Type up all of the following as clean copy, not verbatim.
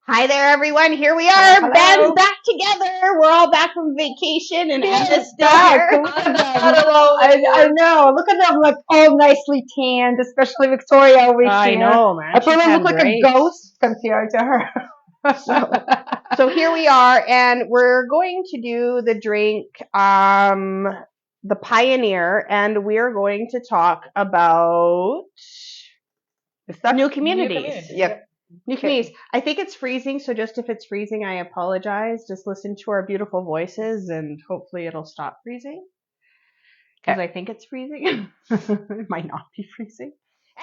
Hi there, everyone. Here we are. Hello. Band's back together. We're all back from vacation, and Emma's still back. here. Look at them. I know. Look at them, like all nicely tanned, especially Victoria over here. I know, man. I probably look like great. a ghost compared to her. So here we are, and we're going to do the drink, the Pioneer, and we're going to talk about new communities. Yep. New communities. I think it's freezing, so just if it's freezing, I apologize. Just listen to our beautiful voices, and hopefully it'll stop freezing. Because I think it's freezing. It might not be freezing.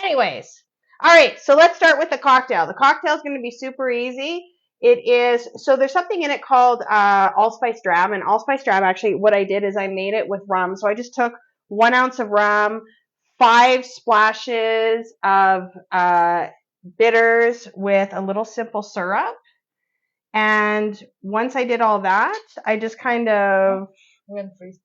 Anyways, all right, so let's start with the cocktail. The cocktail is going to be super easy. It is, so there's something in it called allspice dram, and allspice dram, actually, what I did is I made it with rum. So I just took 1 ounce of rum, 5 splashes of bitters with a little simple syrup. And once I did all that, I just kind of went freeze.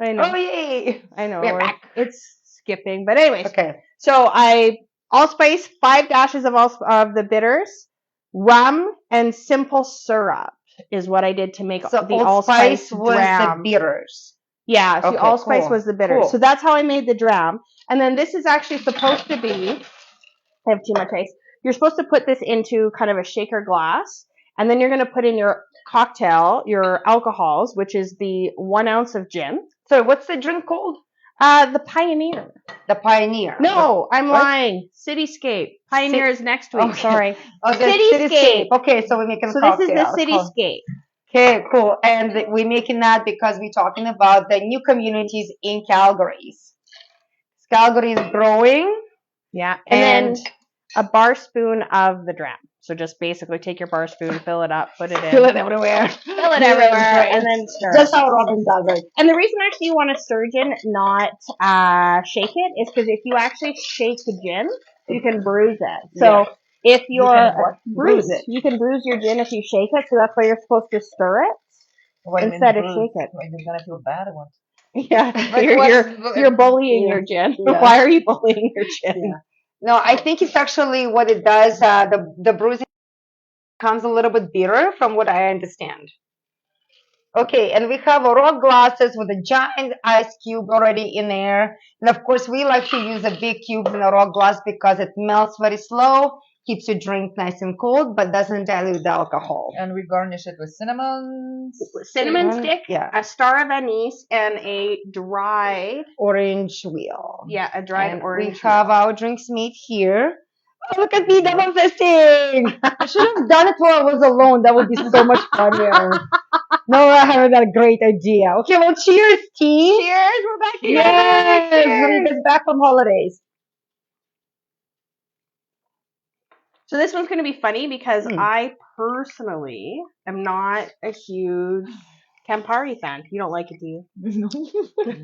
I know. Oh, yay. I know. We're back. It's skipping. But anyways. Okay. So I allspice, 5 dashes of the bitters, rum, and simple syrup is what I did to make So the allspice was dram. the bitters. Yeah, so Okay, allspice cool. was the bitters. Cool. So that's how I made the dram. And then this is actually supposed to be, I have too much ice. You're supposed to put this into kind of a shaker glass, and then you're going to put in your cocktail, your alcohols, which is the 1 ounce of gin. So what's the drink called? The Pioneer. The Pioneer. No, I'm What? lying. Cityscape. Pioneer is next week. Okay. Sorry. Oh, the Cityscape. Okay, so we're making So cocktail. this is the Cityscape. Okay, cool. And we're making that because we're talking about the new communities in Calgary. Calgary is growing. Yeah. And then a bar spoon of the dram. So just basically take your bar spoon, fill it up, put it in. Fill it everywhere. Fill it everywhere, and then stir. That's how Robin does it. And the reason actually you want to stir gin, not shake it, is because if you actually shake the gin, you can bruise it. So if you're bruise it. You can bruise your gin if you shake it. So that's why you're supposed to stir it instead of shake it. You're gonna feel bad once. Yeah, you're bullying your gin. Yeah. Why are you bullying your gin? Yeah. No, I think it's actually what it does. The bruising becomes a little bit bitter, from what I understand. Okay, and we have raw glasses with a giant ice cube already in there. And of course, we like to use a big cube in a raw glass because it melts very slow, keeps your drink nice and cold, but doesn't dilute the alcohol. And we garnish it with cinnamon Stick, a star of anise, and a dried orange wheel. Yeah, a dried and orange. We have our drinks made here. Oh, look at me double fisting! I should have done it while I was alone. That would be so much funnier. No, I haven't got a great idea. Okay, well, cheers, T. Cheers, we're back together. Yes, Cheers. when you get back from holidays. So this one's going to be funny because I personally am not a huge Campari fan. You don't like it, do you? No.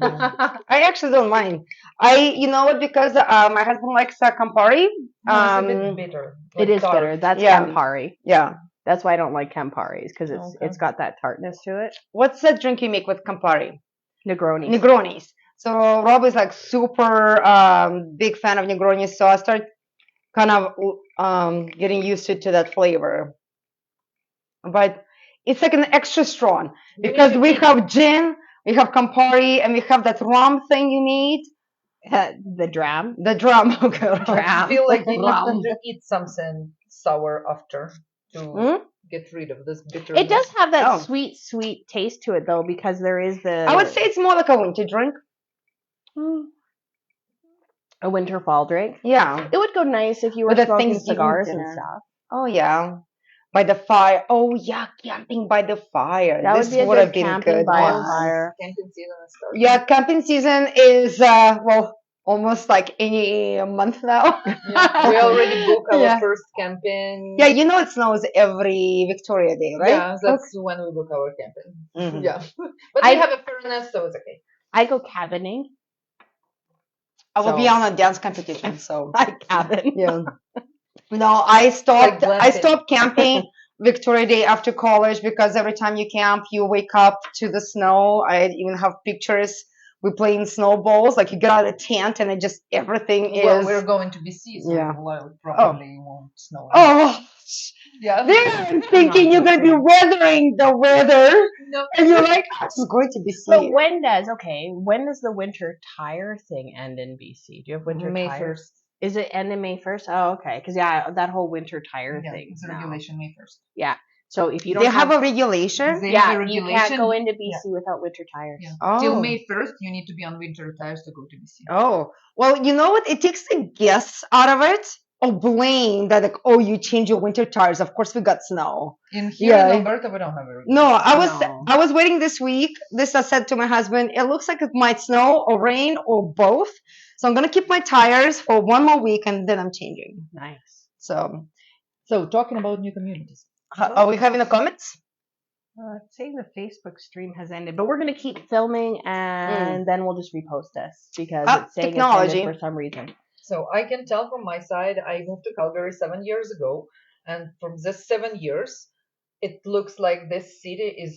I actually don't mind. You know what? Because my husband likes Campari. It's a bit bitter. It is bitter. That's Campari. Yeah. That's why I don't like Camparis, because it's got that tartness to it. What's the drink you make with Campari? Negronis. Negronis. So Rob is like super big fan of Negronis. So I start kind of getting used to that flavor. But it's like an extra strong because we have gin, we have Campari, and we have that rum thing you need. The dram. The drum. Okay. I feel like you have to eat something sour after to get rid of this bitter. It does have that sweet taste to it, though, because there is the... I would say it's more like a winter drink. A winter fall drink? Yeah. It would go nice if you were smoking cigars and stuff. Oh, yeah. By the fire. Oh, yeah, camping by the fire. That would be a good camping by the fire. Camping season is starting. Yeah, camping season is, almost like any month now. Yeah, we already booked our first camping. Yeah, you know it snows every Victoria Day, right? Yeah, that's when we book our camping. Mm-hmm. Yeah. But I have a furnace, so it's okay. I go cabining. I will be on a dance competition, so I cabin. yeah. No, I stopped. Like I glamping. stopped camping Victoria Day after college because every time you camp, you wake up to the snow. I even have pictures. We play in snowballs. Like you get out of the tent and it just everything Well, is. we're going to BC, so Yeah. well, probably won't snow. Oh, Yeah. there I'm thinking you're gonna be weathering the weather, No. and you're like, I'm just going to But BC. when does the winter tire thing end in BC? Do you have winter May tires? 1st. Is it end in May 1st? Oh, okay. Because that whole winter tire Yeah, thing. it's a now. regulation May 1st. Yeah. So if you don't They have a regulation. They have a you can't go regulation. into BC without winter tires. Yeah. Oh. Till May 1st, you need to be on winter tires to go to BC. Oh, well, you know what? It takes the guess out of it. Or blame that, like, oh, you change your winter tires. Of course, we got snow. In here Yeah. in Alberta, we don't have a regulation. No, No. I was waiting this week. This I said to my husband, it looks like it might snow or rain or both. So I'm gonna keep my tires for one more week and then I'm changing. Nice. So So talking about new communities. are we having the comments? It's saying the Facebook stream has ended, but we're gonna keep filming and then we'll just repost this because it's saying technology. it's ended for some reason. So I can tell from my side, I moved to Calgary 7 years ago, and from this 7 years, it looks like this city is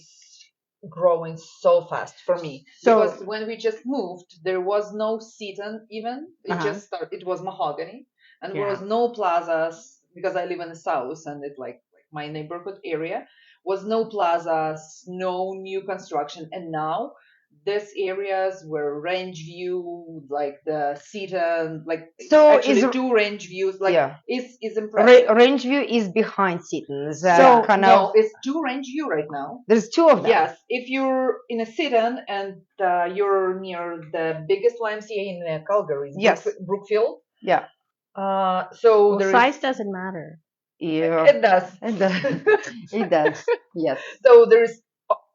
growing so fast for me. So- Because when we just moved, there was no seaton even. It just started. It was mahogany, and there Yeah. was no plazas because I live in the south, and it like my neighborhood area was no plazas, no new construction, and now this areas were range view, like the seaton, like So actually is- two range views, like Yeah. is impressive. Range view is behind Seaton. So, kind No, of. it's two range view right now. There's two of them. Yes, if you're in a sit-in and you're near the biggest YMCA in Calgary, Yes. Brookfield. Yeah. So Well, there's size doesn't matter. Yeah. it does. It does. It does. Yes. So there's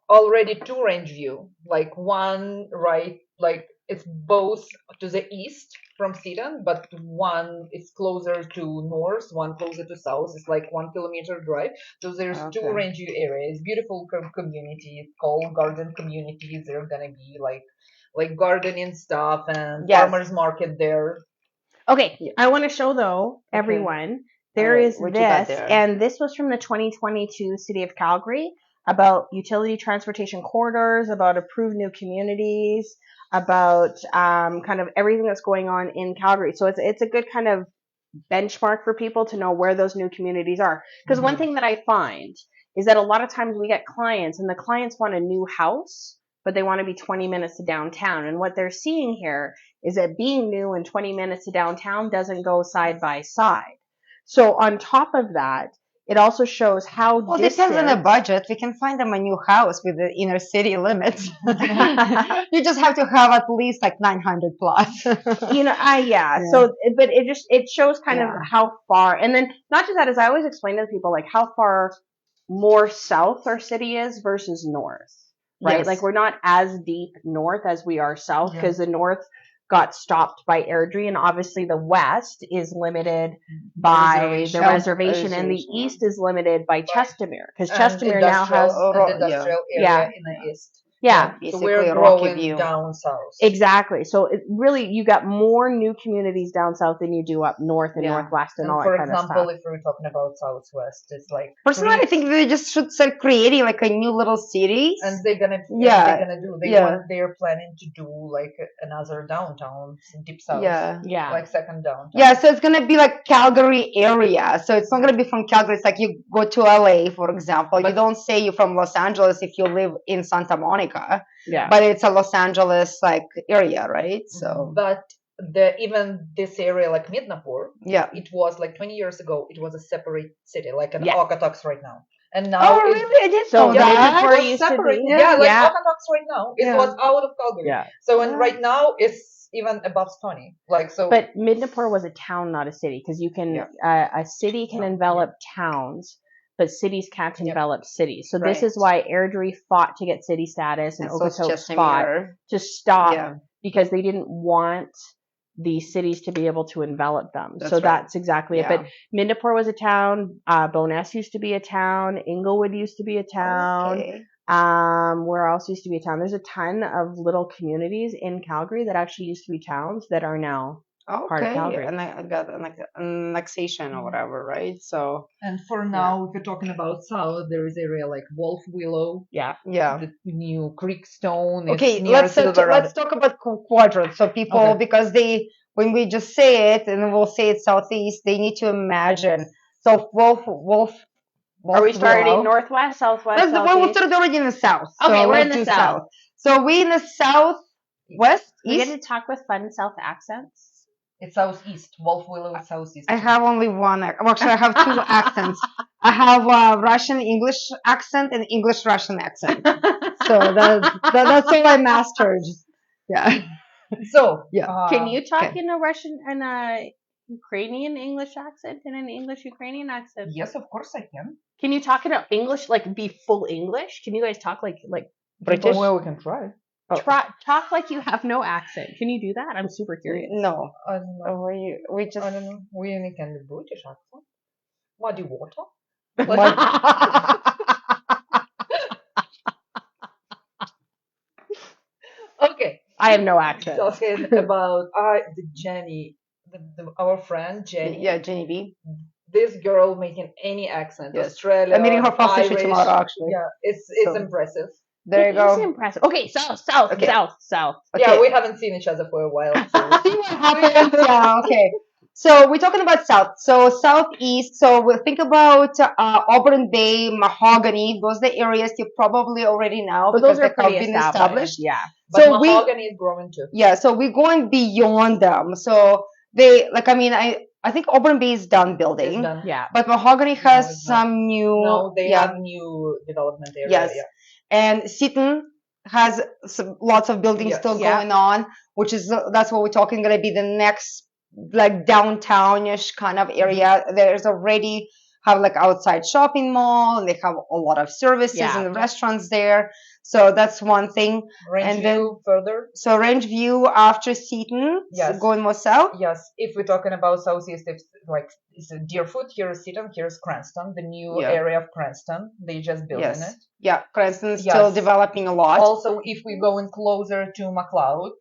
already two range view, like one right, like it's both to the east from Seaton, but one is closer to north, one closer to south. It's like 1 kilometer drive. So there's two Okay. range view areas, beautiful communities called garden communities. They're gonna be like gardening stuff and Yes. farmers market there. Okay, Yeah. I want to show though everyone there Alright, is what you got this, there? and this was from the 2022 City of Calgary about utility transportation corridors, about approved new communities, about kind of everything that's going on in Calgary. So it's a good kind of benchmark for people to know where those new communities are. Because one thing that I find is that a lot of times we get clients, and the clients want a new house, but they want to be 20 minutes to downtown. And what they're seeing here is that being new and 20 minutes to downtown doesn't go side by side. So on top of that, it also shows how Well, distant. depends on the budget. We can find them a new house with the inner city limits. You just have to have at least like 900 plus. Yeah. So, but it shows kind of Yeah. how far, and then not just that, as I always explain to people, like how far more south our city is versus north, right? Yes. Like we're not as deep north as we are south Yeah. because the north got stopped by Airdrie, and obviously the west is limited by the reservation, and the east is limited by Chestermere because Chestermere now has industrial area Yeah. in the east. yeah. So Basically we're Rocky growing View. down south. Exactly. So it really, you got more new communities down south than you do up north and Yeah. northwest and And all for that kind of example, stuff. if we're talking about southwest, it's like Personally, I think they just should start creating like a new little cities. and they're gonna Yeah. they're planning to do like another downtown in deep south. Yeah. Like second downtown. Yeah, so it's gonna be like Calgary area. So it's not gonna be from Calgary. It's like you go to LA, for example. You But- don't say you're from Los Angeles if you live in Santa Monica, Yeah. but it's a Los Angeles like area, right? So But even this area like Midnapore, yeah. it was like 20 years ago, it was a separate city, like an Yeah. Okotoks right now. And now Oh, it's really? I didn't So know yeah, that. Midnapore it was used to separate. be- Yeah, like Yeah. Okotoks right now. It Yeah. was out of Calgary. Yeah. So and right now it's even above Stony. Like so. But Midnapore was a town, not a city, because you can, a city can envelop towns, but cities can't envelop cities. So this Right. is why Airdrie fought to get city status and And so it's Okotoks just fought to stop Yeah. because they didn't want the cities to be able to envelop them. That's So right. that's exactly it. Yeah. But Midnapore was a town. Boness used to be a town. Inglewood used to be a town. Okay. Where else used to be a town? There's a ton of little communities in Calgary that actually used to be towns that are now part of Okay, Calgary. and I got annexation or whatever, right? So And for now, if you're talking about south, there is area like Wolf Willow, Yeah. yeah. the new Creekstone. It's Okay, near let's Silverado. talk about quadrants. So people, Okay. because they, when we just say it and we'll say it's southeast, they need to imagine. So Wolf. Are we starting Willow. northwest, southwest, Well, we southeast? started already in the south. Okay, so we're let's in the do south. So we in the southwest, We get east. to talk with fun south accents. It's southeast. Wolf Willow is southeast. I have only one. Well, actually, I have two accents. I have a Russian English accent and English Russian accent. So that's all I mastered. Yeah. So Yeah. Can you talk okay. in a Russian and a Ukrainian English accent and an English Ukrainian accent? Yes, of course I can. Can you talk in a English, like be full English? Can you guys talk like British? Well, we can try. talk like you have no accent? Can you do that? I'm super curious. No. I don't know. We just. I don't know. We only can do British accent. Muddy water. Okay. I have no accent. Talking about Jenny, our friend Jenny. Yeah, Jenny B. This girl making any accent, Yes. Australia, I'm meeting her for sushi Irish. tomorrow, actually. Yeah, it's So- impressive. There you It is go. impressive. Okay, south. Okay. South. Okay. Yeah, we haven't seen each other for a while. So. See what happens. Yeah, okay. So we're talking about south. So southeast. So we'll think about Auburn Bay, Mahogany. Those are the areas you probably already know But because those are they have pretty been established. Yeah. But So we, mahogany is growing too. yeah. So we're going beyond them. So they like. I mean, I think Auburn Bay is done It's building, done. Yeah. but Mahogany No, has it's not. some new. No, they yeah. have new development area. Yes. Yeah. And Seton has lots of buildings Yes. still Yeah. going on, which is that's what we're talking going to be the next like downtownish kind of area. There's already have like outside shopping mall, and they have a lot of services Yeah. and restaurants there. So that's one thing. Range And then- view further. So Range View after Seton, Yes. going more south. Yes, if we're talking about southeast, it's Deerfoot, here's Seton, here's Cranston, the new Yeah. area of Cranston. They just building Yes. it. Yeah, Cranston is still Yes. developing a lot. Also, if we're going closer to McLeod,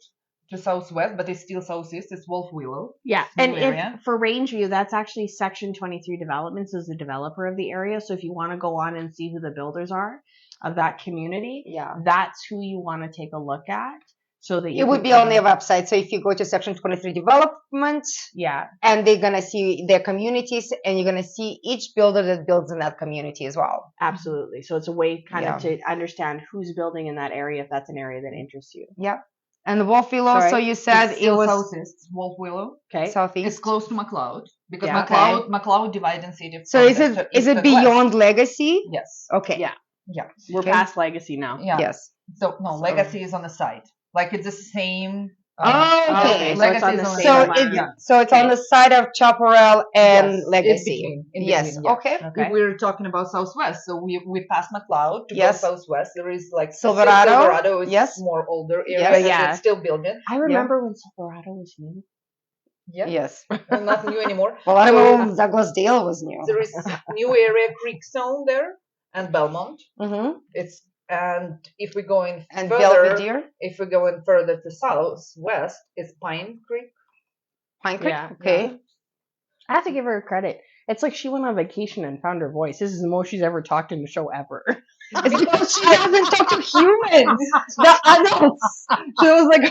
to southwest, but it's still southeast, it's Wolf Willow. Yeah, New and area. if for Rangeview, that's actually Section 23 Developments is the developer of the area. So if you want to go on and see who the builders are of that community, Yeah. that's who you want to take a look at, so that you It would can be on kind their of- website. So if you go to Section 23 Development, Yeah, and they're gonna see their communities, and you're gonna see each builder that builds in that community as well. absolutely. So it's a way kind Yeah. of to understand who's building in that area if that's an area that interests you. Yep. And the Wolf Willow, Sorry, so you said It's it still was southeast, Wolf Willow. Okay. southeast. It's close to McLeod because Yeah. McLeod dividing city. So from is the- it to is east it and west. beyond Legacy? Yes. Okay. Yeah. Yeah. We're Okay. past Legacy now. Yeah. Yes. So no, Legacy is on the side. Like it's the same. Oh, okay. So Legacy it's on is the on same So line. it yeah. so it's on the side of Chaparral and Yes, Legacy. in Yes. between, yeah. Okay. Okay. If we're talking about southwest, so we pass McLeod to Yes. go southwest. There is like Silverado. Silverado is Yes. more older area, Yes. and Yeah. it's still building. I remember when Silverado was new. Yeah, Yes. not new anymore. Well, I So remember when Douglas Dale was new. there is new area Creekstone there and Belmont. Mm-hmm. And if we're going And further, Belvedere, if we're going further to southwest, it's Pine Creek. Pine Creek. Yeah. Okay. I have to give her credit. It's like she went on vacation and found her voice. This is the most she's ever talked in the show ever. It's because she doesn't talk to humans, the adults. She was like,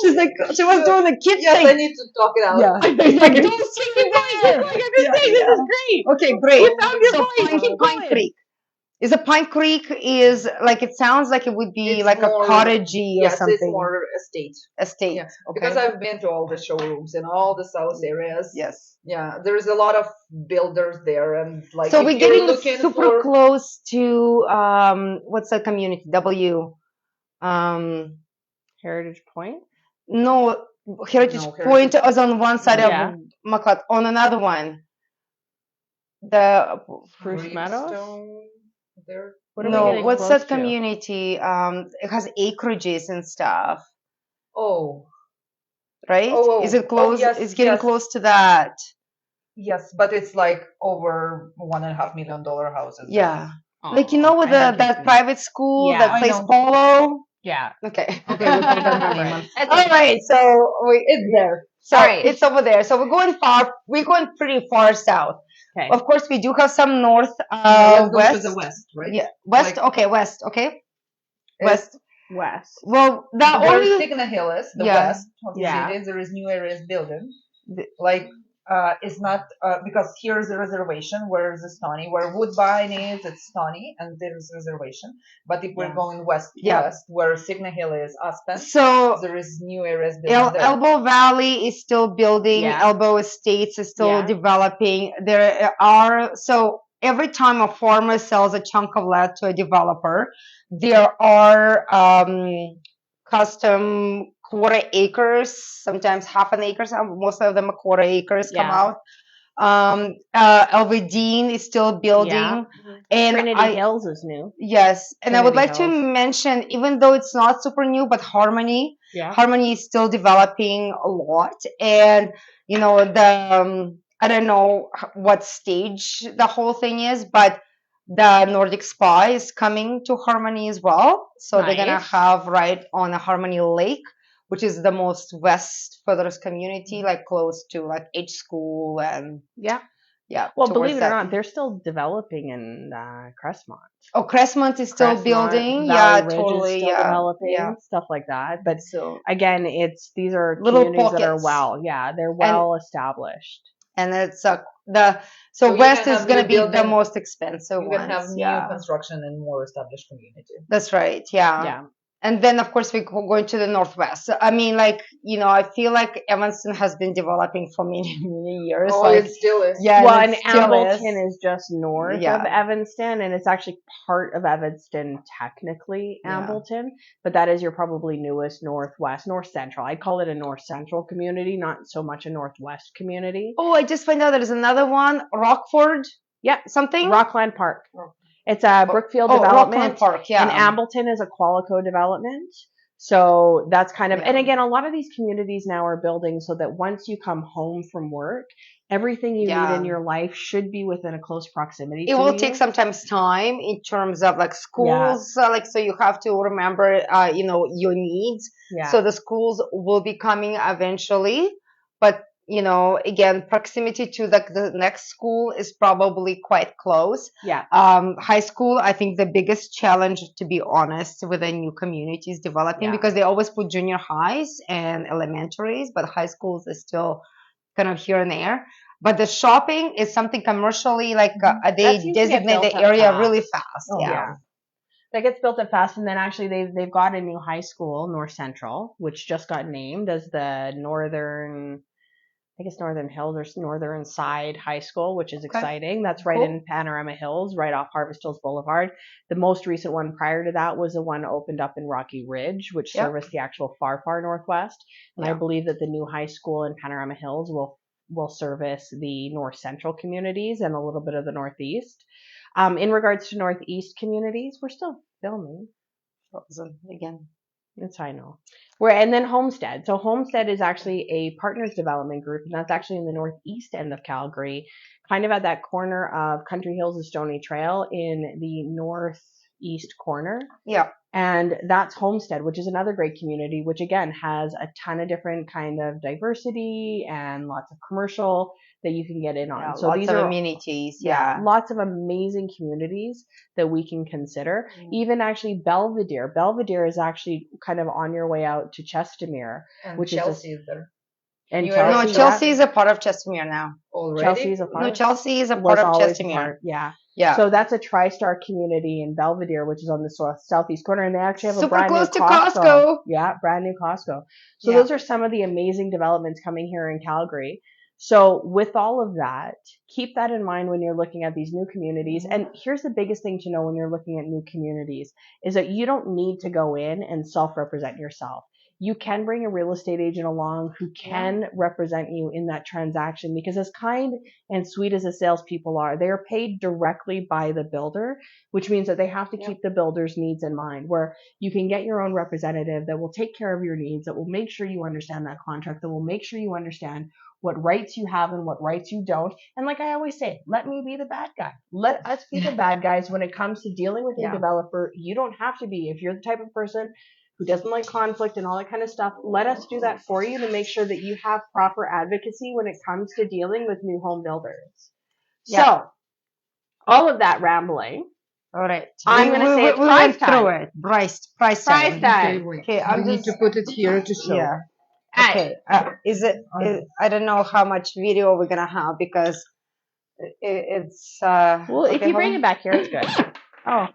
she's like, she was doing the kid Yes, I thing. need to talk it out. Yeah. It's like, don't sing it there. Like I'm just saying, this is great. Okay, great. You found your So voice. Keep Pine going. Creek. Is a Pine Creek is like it sounds like it would be It's like more- a cottagey or Yes, something. it's more estate. Estate. Yeah, Okay. Because I've been to all the showrooms in all the south areas. Yes. Yeah, there's a lot of builders there, and like So if we're you're getting looking super for close to what's that community? Heritage Point. No, Heritage No, Point Heritage- is on one side Yeah. of McLeod. On another one, the Spruce Meadows? Greenstone there. What are we no, getting what's close that to? community? It has acreages and stuff, Oh, right? Oh, Is it close? yes, It's getting yes. close to that. yes, but it's like over $1.5 million houses. Yeah. Like, you know, with that private school Yeah. that I plays know. polo? Yeah. Okay. Okay, we put that name. Right. All right, so It's there. so All right. it's over there. So we're going pretty far south. Okay. Of course, we do have some north, Let's go west. to the west, right? Yeah, west. Like, Okay, west. Okay, It's- west. West. Well, the where only Signal Hill is, the Yeah. west of the Yeah. city, there is new areas building. The- Like, it's not, because here's the reservation, where is the Stony, where Woodbine is, it's Stony, and there's reservation. But if we're Yeah. going west, Yeah. where Signal Hill is, Aspen, so there is new areas building there. Elbow Valley is still building. Yeah. Elbow Estates is still Yeah. developing. There are so every time a farmer sells a chunk of land to a developer, there are custom quarter acres, sometimes half an acre. Most of them are quarter acres come Yeah. out. Elvedine is still building, Yeah. and Trinity Hills is new. Yes, and I would like Trinity to Hills. mention, even though it's not super new, but Harmony Yeah. is still developing a lot, and you know I don't know what stage the whole thing is, but the Nordic Spa is coming to Harmony as well, so they're gonna Nice. have right on a Harmony Lake, which is the most west furthest community, like close to like H School and Yeah. yeah. Well, towards believe it or that. not, they're still developing in Crestmont. Oh, Crestmont is still Crestmont, building. Valley Yeah, Ridge totally. is still Yeah, developing, yeah. stuff like that. But So again, these are Little communities that are pockets. they're well established. and it's so So you west can is have gonna new be the building- most expensive You can ones. have new Yeah, construction and more established community. that's right. Yeah. Yeah. And then of course we're going to the northwest. I mean, like I feel like Evanston has been developing for many years. Oh, like it still is. yeah, Well, and and it still Ambleton is just north Yeah. of Evanston, and it's actually part of Evanston, technically, Yeah. Ambleton, but that is your probably newest north central. I'd call it a north central community, not so much a northwest community. Oh, I just found out there's another one, Rockford. Yep. Something. Rockland Park. It's a Brookfield Rockland development, Park. Yeah. and Ambleton is a Qualico development. So that's kind of, and again, a lot of these communities now are building so that once you come home from work, everything you need in your life should be within a close proximity. It will take sometimes time in terms of like schools, so you have to remember, your needs. Yeah. So the schools will be coming eventually, but again, proximity to the next school is probably quite close. Yeah. High school, I think the biggest challenge, to be honest, with a new community is developing because they always put junior highs and elementaries, but high schools is still kind of here and there. But the shopping is something commercially, like they designate the area really fast. Oh, yeah. That gets built up fast, and then actually they've got a new high school, North Central, which just got named as the Northern Hills or Northern Side High School, which is exciting. That's right in Panorama Hills, right off Harvest Hills Boulevard. The most recent one prior to that was the one opened up in Rocky Ridge, which serviced the actual far northwest. And I believe that the new high school in Panorama Hills will service the North Central communities and a little bit of the Northeast. In regards to Northeast communities, we're still filming. Again. That's how I know. And then Homestead. So Homestead is actually a partners development group, and that's actually in the northeast end of Calgary, kind of at that corner of Country Hills and Stony Trail in the northeast corner. Yeah. And that's Homestead, which is another great community, which again has a ton of different kind of diversity and lots of commercial that you can get in on. Yeah, so lots these of are amenities. lots of amazing communities that we can consider. Even actually Belvedere. Belvedere is actually kind of on your way out to Chestermere, And which Chelsea is there. And Chelsea is a part of Chestermere now. Already? Chelsea is a part. No, Chelsea is a part of Chestermere. Yeah. Yeah. So that's a TriStar community in Belvedere, which is on the southeast corner, and they actually have a Super brand close new to Costco. Yeah, brand new Costco. So those are some of the amazing developments coming here in Calgary. So with all of that, keep that in mind when you're looking at these new communities. And here's the biggest thing to know when you're looking at new communities is that you don't need to go in and self-represent yourself. you can bring a real estate agent along who can represent you in that transaction, because as kind and sweet as the salespeople are, they are paid directly by the builder, which means that they have to keep the builder's needs in mind, where you can get your own representative that will take care of your needs, that will make sure you understand that contract, that will make sure you understand what rights you have and what rights you don't. And like I always say, let me be the bad guy. Let us be the bad guys when it comes to dealing with a developer. You don't have to be. If you're the type of person who doesn't like conflict and all that kind of stuff, let us do that for you to make sure that you have proper advocacy when it comes to dealing with new home builders. So, all of that rambling. All right. I'm going to say it's price time. Through it. Price time. time. Okay, I need to put it here to show. Yeah. Okay. I don't know how much video we're gonna have because it's. Well, if you bring it back here, it's good. Oh.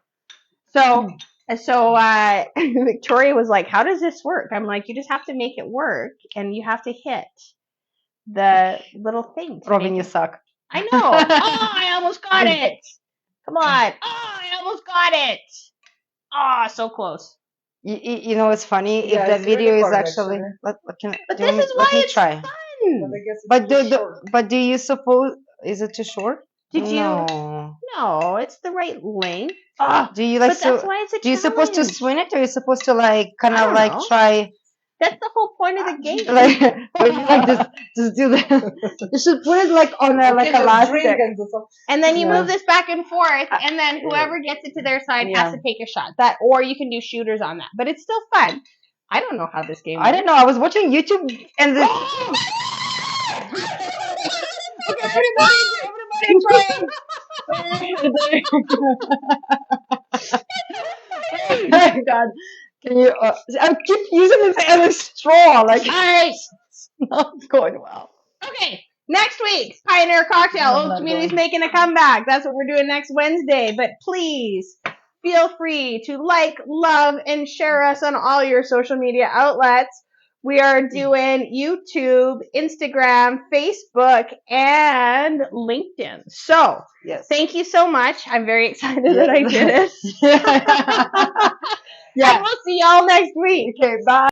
So Victoria was like, "How does this work?" I'm like, "You just have to make it work, and you have to hit the little thing." Robin, you suck. I know. Oh, I almost got it. Come on. Oh, I almost got it. Oh, so close. You know what's funny? Yeah, if the it's video really is hard, actually. actually. But this is why it's fun. But do you suppose is it too short? Did you? No. No, it's the right length. Do you like but that's why it's a do you supposed to challenge. swing it, or are you supposed to like kind I of don't like know. try? That's the whole point of the game. Like, but you like just do that. You should put it like on a like elastic. And then you move this back and forth, and then whoever gets it to their side has to take a shot. That, or you can do shooters on that. But it's still fun. I don't know how this game works. I don't know. I was watching YouTube and this. Okay, everybody Oh God, can you? I keep using this as a straw. Like, all right, it's not going well. Okay, next week, Pioneer Cocktail. Old Communities making a comeback. That's what we're doing next Wednesday. But please feel free to like, love, and share us on all your social media outlets. We are doing YouTube, Instagram, Facebook, and LinkedIn. So, thank you so much. I'm very excited that I did it. And we'll see y'all next week. Okay, bye.